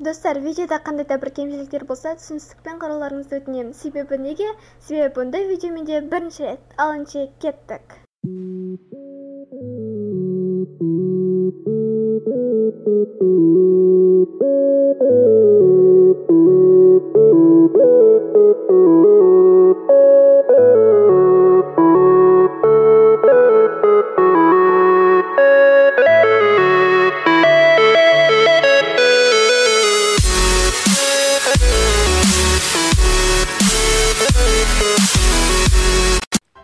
Достар, видеода қандай да бір кемшіліктер болса, түсіністікпен қарауларыңызды өтінемін. Себебі неге? Себебі бұндай видеоменде бірінші рет. Алыншы кеттік.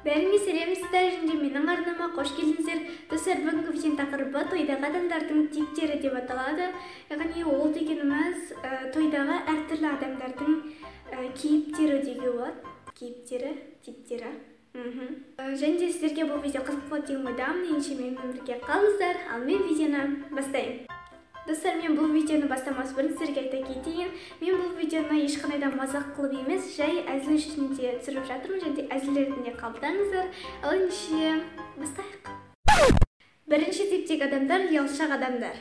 Бәріңе сәлемсіздер, және менің арнама қош келдіңіздер. Достар, бүгінгі видеоның тақырыбы тойдағы адамдардың типтері деп аталады. Яғни ол дегеніміз тойдағы әртүрлі адамдардың кейіптері деуге болады. Кейіптері, типтері. Және де сіздерге бұл видео қызық болады деген ойдамын. Ендеше менімен бірге қалыңыздар, ал мен видеоны бастаймын. Достар, мен бұл видеоны бастамас бұрын сіздерге айта кетейін. Мен бұл видеоны ешқандай да мазақ қылып емес, жай әзіл жүзінде түсіріп жатырмын, және де әзіл ретінде қабылдаңыздар. Ал ендеше бастайық. Бірінші типтегі адамдар ұялшақ адамдар.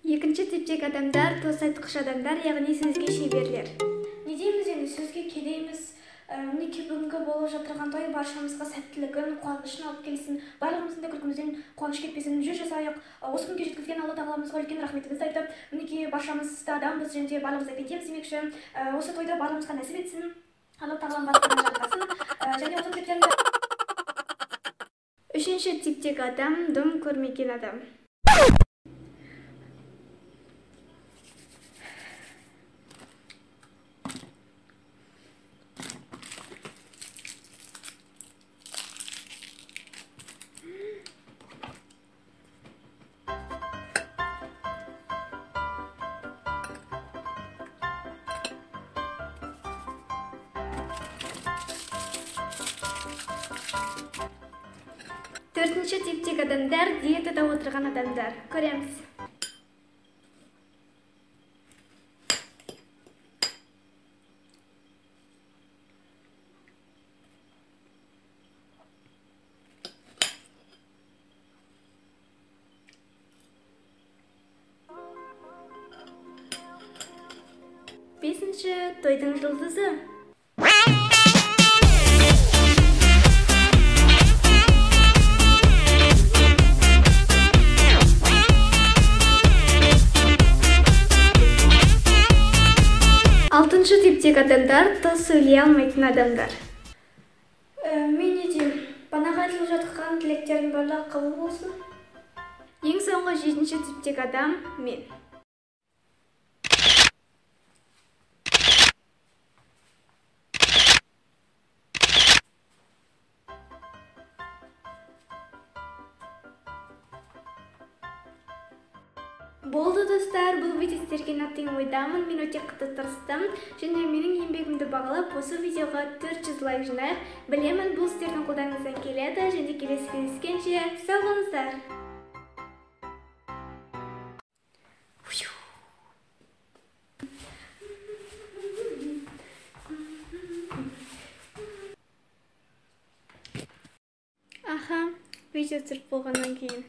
Екінші типтегі адамдар дос айтқыш адамдар, яғни сөзге шеберлер. Не дейміз енді, сөзге келеміз, мінекей бүгінгі болып жатырған той баршамызға сәттілігін, қуанышын алып келсін, барлығымыздың да күлкімізден қуаныш кетпесін, жүз жасайық. Осы күнге жеткізген Алла тағаламызға үлкен рахметімізді айтып, мінекей баршамыз да адамбыз, және де барлығымызда кетеміз демекші. Осы тойды барлығымызға нәсіп етсін, Алла тағалам барлығына жаратқасын. Және осы типтерді. Үшінші типтегі адам дым көрмеген адам. Төртінші типтегі адамдар диетада отырған адамдар. Көреміз. Бесінші тойдың жұлдызы. Алтыншы типтегі адамдар тез сөйлей алмайтын адамдар. Мен не деймін, бағана айтылып жатқан тілектердің барлығы қабыл болсын. Ең соңғы жетінші типтегі адам мен. Болды достар, бұл видео сіздерге ұнады деген ойдамын. Мен өте қатты тырыстым, және менің еңбегімді бағалап, осы видеоға 400 лайк жинайық. Білемін, бұл сіздердің қолдарыңыздан келеді, және келесі кездескенше сау болыңыздар. Аха, видео түсіріп болғаннан кейін.